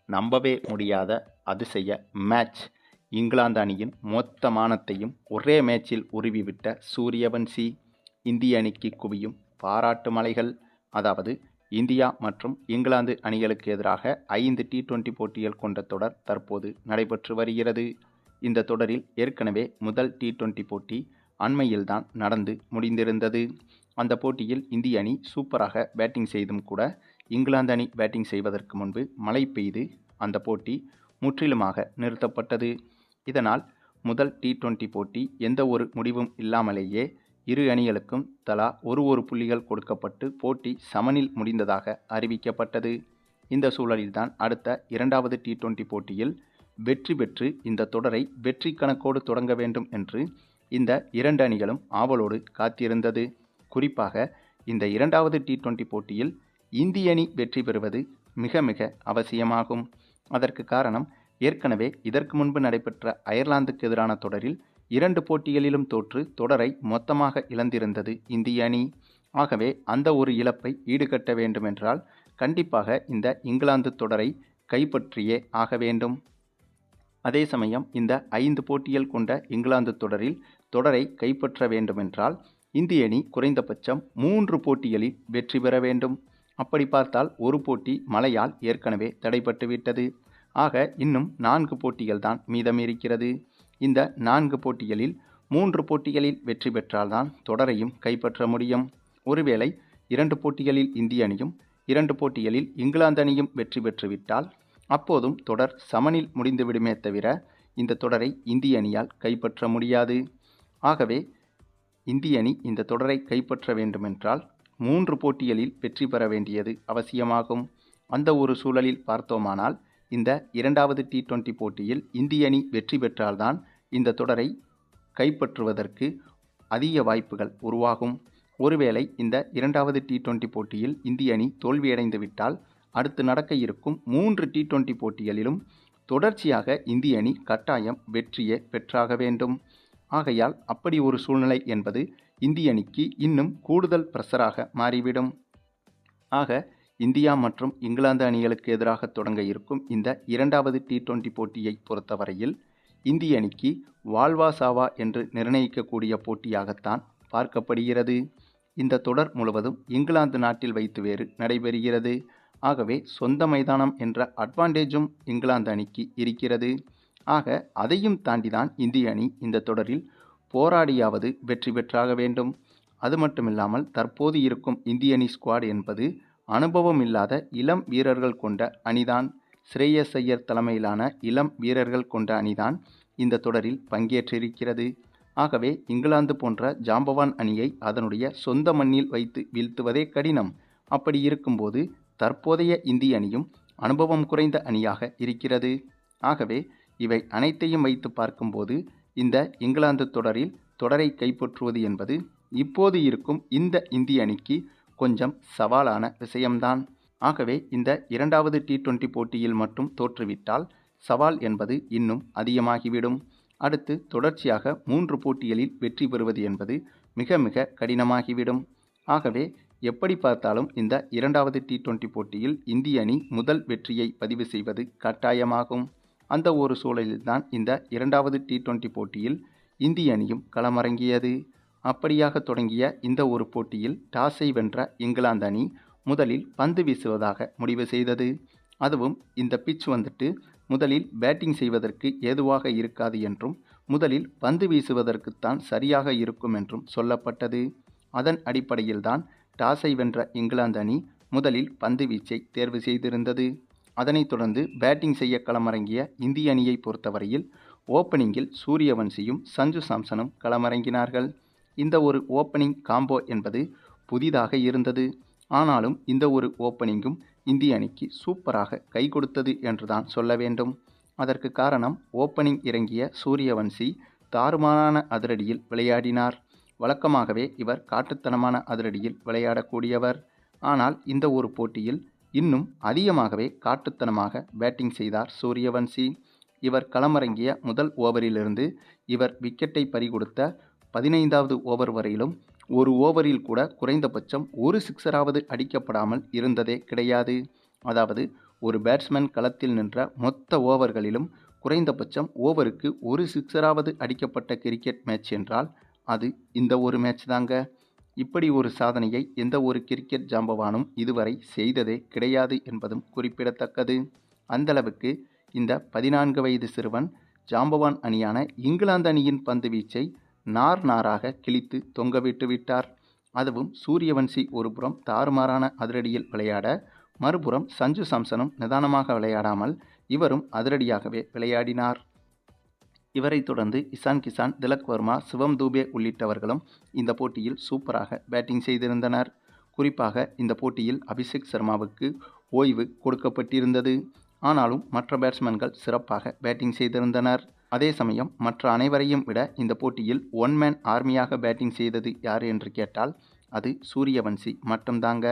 நம்பவே முடியாத அதிசய மேட்ச். இங்கிலாந்து அணியின் மொத்த மானத்தையும் ஒரே மேட்சில் உருவிவிட்ட சூரியவன்சி. இந்திய அணிக்கு குவியும் பாராட்டு மலைகள். அதாவது இந்தியா மற்றும் இங்கிலாந்து அணிகளுக்கு எதிராக 5 T20 போட்டிகள் கொண்ட தொடர் தற்போது நடைபெற்று வருகிறது. இந்த தொடரில் ஏற்கனவே முதல் T20 போட்டி அண்மையில்தான் நடந்து முடிந்திருந்தது. அந்த போட்டியில் இந்திய அணி சூப்பராக பேட்டிங் செய்தும் கூட இங்கிலாந்து அணி பேட்டிங் செய்வதற்கு முன்பு மழை பெய்து அந்த போட்டி முற்றிலுமாக நிறுத்தப்பட்டது. இதனால் முதல் T20 போட்டி எந்த ஒரு முடிவும் இல்லாமலேயே இரு அணிகளுக்கும் தலா ஒரு புள்ளிகள் கொடுக்கப்பட்டு போட்டி சமனில் முடிந்ததாக அறிவிக்கப்பட்டது. இந்த சூழலில்தான் அடுத்த இரண்டாவது T20 போட்டியில் வெற்றி பெற்று இந்த தொடரை வெற்றி கணக்கோடு தொடங்க வேண்டும் என்று இந்த இரண்டு அணிகளும் ஆவலோடு காத்திருந்தது. குறிப்பாக இந்த இரண்டாவது T20 போட்டியில் இந்திய அணி வெற்றி பெறுவது மிக மிக அவசியமாகும். அதற்கு காரணம், ஏற்கனவே இதற்கு முன்பு நடைபெற்ற அயர்லாந்துக்கு எதிரான தொடரில் 2 போட்டிகளிலும் தோற்று தொடரை மொத்தமாக இழந்திருந்தது இந்திய அணி. ஆகவே அந்த ஒரு இழப்பை ஈடுகட்ட வேண்டுமென்றால் கண்டிப்பாக இந்த இங்கிலாந்து தொடரை கைப்பற்றியே ஆக வேண்டும். அதே சமயம் இந்த 5 போட்டிகள் கொண்ட இங்கிலாந்து தொடரை கைப்பற்ற வேண்டுமென்றால் இந்திய அணி குறைந்தபட்சம் 3 போட்டிகளில் வெற்றி பெற வேண்டும். அப்படி பார்த்தால் ஒரு போட்டி மழையால் ஏற்கனவே தடைபட்டுவிட்டது. ஆக இன்னும் 4 போட்டிகள் தான் மீதம் இருக்கிறது. இந்த 4 போட்டிகளில் 3 போட்டிகளில் வெற்றி பெற்றால்தான் தொடரையும் கைப்பற்ற முடியும். ஒருவேளை 2 போட்டிகளில் இந்திய அணியும் 2 போட்டிகளில் இங்கிலாந்து அணியும் வெற்றி பெற்றுவிட்டால் அப்போதும் தொடர் சமனில் முடிந்துவிடுமே தவிர இந்த தொடரை இந்திய அணியால் கைப்பற்ற முடியாது. ஆகவே இந்திய அணி இந்த தொடரை கைப்பற்ற வேண்டுமென்றால் 3 போட்டிகளில் வெற்றி பெற வேண்டியது அவசியமாகும். அந்த ஒரு சூழலில் பார்த்தோமானால் இந்த இரண்டாவது T20 போட்டியில் இந்திய அணி வெற்றி பெற்றால்தான் இந்த தொடரை கைப்பற்றுவதற்கு அதிக வாய்ப்புகள் உருவாகும். ஒருவேளை இந்த இரண்டாவது T20 போட்டியில் இந்திய அணி தோல்வியடைந்து விட்டால் அடுத்து நடக்க இருக்கும் 3 T20 போட்டிகளிலும் தொடர்ச்சியாக இந்திய அணி கட்டாயம் வெற்றியே பெற்றாக வேண்டும். ஆகையால் அப்படி ஒரு சூழ்நிலை என்பது இந்திய அணிக்கு இன்னும் கூடுதல் பிரஷராக மாறிவிடும். ஆக இந்தியா மற்றும் இங்கிலாந்து அணிகளுக்கு எதிராக தொடங்க இருக்கும் இந்த இரண்டாவது T20 போட்டியை பொறுத்தவரையில் இந்திய அணிக்கு வாழ்வா சாவா என்று நிர்ணயிக்கக்கூடிய போட்டியாகத்தான் பார்க்கப்படுகிறது. இந்த தொடர் முழுவதும் இங்கிலாந்து நாட்டில் வைத்து வேறு நடைபெறுகிறது. ஆகவே சொந்த மைதானம் என்ற அட்வான்டேஜும் இங்கிலாந்து அணிக்கு இருக்கிறது. ஆக அதையும் தாண்டிதான் இந்திய அணி இந்த தொடரில் போராடியாவது வெற்றி பெற்றாக வேண்டும். அது மட்டுமில்லாமல் தற்போது இருக்கும் இந்திய அணி ஸ்குவாட் என்பது அனுபவம் இல்லாத இளம் வீரர்கள் கொண்ட அணிதான். ஸ்ரேயஸ் ஐயர் தலைமையிலான இளம் வீரர்கள் கொண்ட அணிதான் இந்த தொடரில் பங்கேற்றிருக்கிறது. ஆகவே இங்கிலாந்து போன்ற ஜாம்பவான் அணியை அதனுடைய சொந்த மண்ணில் வைத்து வீழ்த்துவதே கடினம். அப்படி இருக்கும்போது தற்போதைய இந்திய அணியும் அனுபவம் குறைந்த அணியாக இருக்கிறது. ஆகவே இவை அனைத்தையும் வைத்து பார்க்கும்போது இந்த இங்கிலாந்து தொடரை கைப்பற்றுவது என்பது இப்போது இருக்கும் இந்த இந்திய அணிக்கு கொஞ்சம் சவாலான விஷயம்தான். ஆகவே இந்த இரண்டாவது T20 போட்டியில் மட்டும் தோற்றுவிட்டால் சவால் என்பது இன்னும் அதிகமாகிவிடும். அடுத்து தொடர்ச்சியாக 3 போட்டிகளில் வெற்றி பெறுவது என்பது மிக மிக கடினமாகிவிடும். ஆகவே எப்படி பார்த்தாலும் இந்த இரண்டாவது T20 போட்டியில் இந்திய அணி முதல் வெற்றியை பதிவு செய்வது கட்டாயமாகும். அந்த ஒரு சூழலில்தான் இந்த இரண்டாவது T20 போட்டியில் இந்திய அணியும் களமிறங்கியது. அப்படியாக தொடங்கிய இந்த ஒரு போட்டியில் டாஸை வென்ற இங்கிலாந்து அணி முதலில் பந்து வீசுவதாக முடிவு செய்தது. அதுவும் இந்த பிட்ச் முதலில் பேட்டிங் செய்வதற்கு ஏதுவாக இருக்காது என்றும் முதலில் பந்து வீசுவதற்குத்தான் சரியாக இருக்கும் என்றும் சொல்லப்பட்டது. அதன் அடிப்படையில்தான் டாஸை வென்ற இங்கிலாந்து அணி முதலில் பந்து வீச்சை தேர்வு செய்திருந்தது. அதனைத் தொடர்ந்து பேட்டிங் செய்ய களமிறங்கிய இந்திய அணியை பொறுத்தவரையில் ஓப்பனிங்கில் சூரியவன்சியும் சஞ்சு சாம்சனும் களமிறங்கினார்கள். இந்த ஒரு ஓப்பனிங் காம்போ என்பது புதிதாக இருந்தது. ஆனாலும் இந்த ஒரு ஓப்பனிங்கும் இந்திய அணிக்கு சூப்பராக கை கொடுத்தது என்றுதான் சொல்ல வேண்டும். அதற்கு காரணம், ஓப்பனிங் இறங்கிய சூரியவன்சி தாறுமாறான அதிரடியில் விளையாடினார். வழக்கமாகவே இவர் காட்டுத்தனமான அதிரடியில் விளையாடக்கூடியவர். ஆனால் இந்த ஒரு போட்டியில் இன்னும் அதிகமாகவே காட்டுத்தனமாக பேட்டிங் செய்தார் சூரியவன்சி. இவர் களமிறங்கிய முதல் ஓவரிலிருந்து இவர் விக்கெட்டை பறிகொடுத்த 15வது ஓவர் வரையிலும் ஒரு ஓவரில் கூட குறைந்தபட்சம் ஒரு சிக்ஸராவது அடிக்கப்படாமல் இருந்ததே கிடையாது. அதாவது ஒரு பேட்ஸ்மேன் களத்தில் நின்ற மொத்த ஓவர்களிலும் குறைந்தபட்சம் ஓவருக்கு ஒரு சிக்ஸராவது அடிக்கப்பட்ட கிரிக்கெட் மேட்ச் என்றால் அது இந்த ஒரு மேட்ச் தாங்க. இப்படி ஒரு சாதனையை எந்த ஒரு கிரிக்கெட் ஜாம்பவானும் இதுவரை செய்ததே கிடையாது என்பதும் குறிப்பிடத்தக்கது. அந்தளவுக்கு இந்த 14 வயது சிறுவன் ஜாம்பவான் அணியான இங்கிலாந்து அணியின் பந்து வீச்சை நார் நாராக கிழித்து தொங்கவிட்டு விட்டார். அதுவும் சூரியவன்சி ஒருபுறம் தாறுமாறான அதிரடியில் விளையாட, மறுபுறம் சஞ்சு சாம்சனும் நிதானமாக விளையாடாமல் இவரும் அதிரடியாகவே விளையாடினார். இவரை தொடர்ந்து இசான் கிசான், திலக் வர்மா, சிவம் தூபே உள்ளிட்டவர்களும் இந்த போட்டியில் சூப்பராக பேட்டிங் செய்திருந்தனர். குறிப்பாக இந்த போட்டியில் அபிஷேக் சர்மாவுக்கு ஓய்வு கொடுக்கப்பட்டிருந்தது. ஆனாலும் மற்ற பேட்ஸ்மேன்கள் சிறப்பாக பேட்டிங் செய்திருந்தனர். அதே சமயம் மற்ற அனைவரையும் விட இந்த போட்டியில் ஒன் மேன் ஆர்மியாக பேட்டிங் செய்தது யார் என்று கேட்டால் அது சூரியவன்சி மட்டும்தாங்க.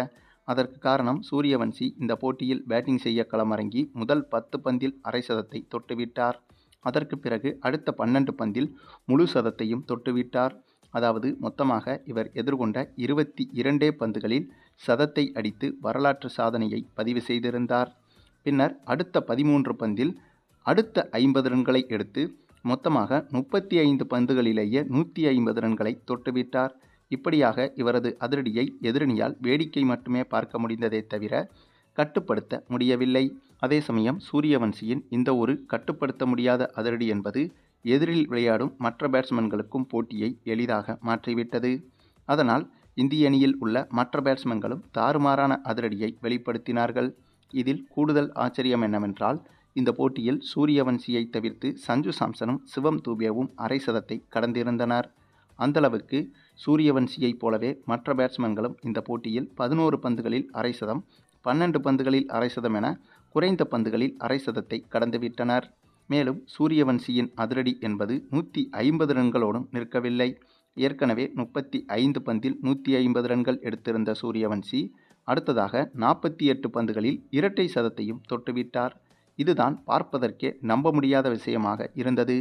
அதற்கு காரணம் சூரியவன்சி இந்த போட்டியில் பேட்டிங் செய்ய களமிறங்கி முதல் 10 பந்தில் அரை சதத்தை தொட்டுவிட்டார். அதற்கு பிறகு அடுத்த 12 பந்தில் முழு சதத்தையும் தொட்டுவிட்டார். அதாவது மொத்தமாக இவர் எதிர்கொண்ட 22 பந்துகளில் சதத்தை அடித்து வரலாற்று சாதனையை பதிவு செய்திருந்தார். பின்னர் அடுத்த 13 பந்தில் அடுத்த 50 ரன்களை எடுத்து மொத்தமாக 35 பந்துகளிலேயே 150 ரன்களை தொட்டுவிட்டார். இப்படியாக இவரது அதிரடியை எதிரணியால் வேடிக்கை மட்டுமே பார்க்க முடிந்ததே தவிர கட்டுப்படுத்த முடியவில்லை. அதே சமயம் சூரியவன்சியின் இந்த ஒரு கட்டுப்படுத்த முடியாத அதிரடி என்பது எதிரில் விளையாடும் மற்ற பேட்ஸ்மேன்களுக்கும் போட்டியை எளிதாக மாற்றிவிட்டது. அதனால் இந்திய அணியில் உள்ள மற்ற பேட்ஸ்மேன்களும் தாறுமாறான அதிரடியை வெளிப்படுத்தினார்கள். இதில் கூடுதல் ஆச்சரியம் என்னவென்றால் இந்த போட்டியில் சூரியவன்சியை தவிர்த்து சஞ்சு சாம்சனும் சிவம் தூபேவும் அரை சதத்தை கடந்திருந்தனர். அந்தளவுக்கு சூரியவன்சியைப் போலவே மற்ற பேட்ஸ்மேன்களும் இந்த போட்டியில் 11 பந்துகளில் அரை சதம், 12 பந்துகளில் அரை சதம் என குறைந்த பந்துகளில் அரை சதத்தை கடந்துவிட்டனர். மேலும் சூரியவன்சியின் அதிரடி என்பது 150 ரன்களோடும் நிற்கவில்லை. ஏற்கனவே 35 பந்தில் 150 ரன்கள் எடுத்திருந்த சூரியவன்சி அடுத்ததாக 48 பந்துகளில் இரட்டை சதத்தையும் தொட்டுவிட்டார். இதுதான் பார்ப்பதற்கே நம்ப முடியாத விஷயமாக இருந்தது.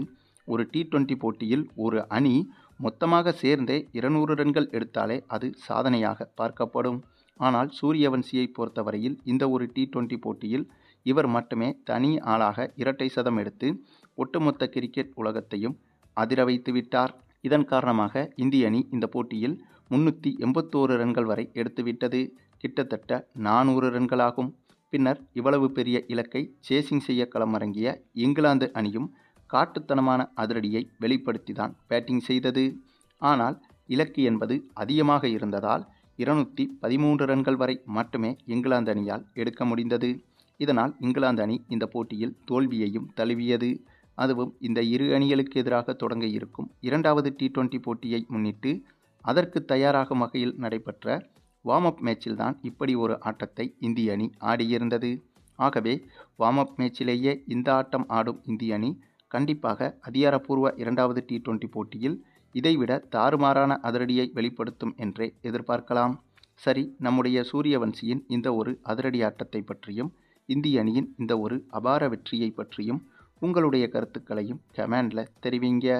ஒரு T20 போட்டியில் ஒரு அணி மொத்தமாக சேர்ந்தே 200 ரன்கள் எடுத்தாலே அது சாதனையாக பார்க்கப்படும். ஆனால் சூரியவன்சியை பொறுத்தவரையில் இந்த ஒரு T20 போட்டியில் இவர் மட்டுமே தனி ஆளாக இரட்டை சதம் எடுத்து ஒட்டுமொத்த கிரிக்கெட் உலகத்தையும் அதிர வைத்து விட்டார். இதன் காரணமாக இந்திய அணி இந்த போட்டியில் 381 ரன்கள் வரை எடுத்துவிட்டது. கிட்டத்தட்ட 400 ரன்களாகும். பின்னர் இவ்வளவு பெரிய இலக்கை சேசிங் செய்ய களமிறங்கிய இங்கிலாந்து அணியும் காட்டுத்தனமான அதிரடியை வெளிப்படுத்திதான் பேட்டிங் செய்தது. ஆனால் இலக்கு என்பது அதிகமாக இருந்ததால் 213 ரன்கள் வரை மட்டுமே இங்கிலாந்து அணியால் எடுக்க முடிந்தது. இதனால் இங்கிலாந்து அணி இந்த போட்டியில் தோல்வியையும் தழுவியது. அதுவும் இந்த இரு அணிகளுக்கு எதிராக தொடங்க இருக்கும் 2வது T20 போட்டியை முன்னிட்டு அதற்கு தயாராகும் வகையில் நடைபெற்ற வார்ம் அப் மேட்சில்தான் இப்படி ஒரு ஆட்டத்தை இந்திய அணி ஆடியிருந்தது. ஆகவே வார்ம் அப் மேட்சிலேயே இந்த ஆட்டம் ஆடும் இந்திய அணி கண்டிப்பாக அதிகாரப்பூர்வ 2வது T20 போட்டியில் இதைவிட தாறுமாறான அதிரடியை வெளிப்படுத்தும் என்றே எதிர்பார்க்கலாம். சரி, நம்முடைய சூரியவன்சியின் இந்த ஒரு அதிரடி ஆட்டத்தை பற்றியும் இந்திய அணியின் இந்த ஒரு அபார வெற்றியை பற்றியும் உங்களுடைய கருத்துக்களையும் கமெண்டில் தெரிவிங்க.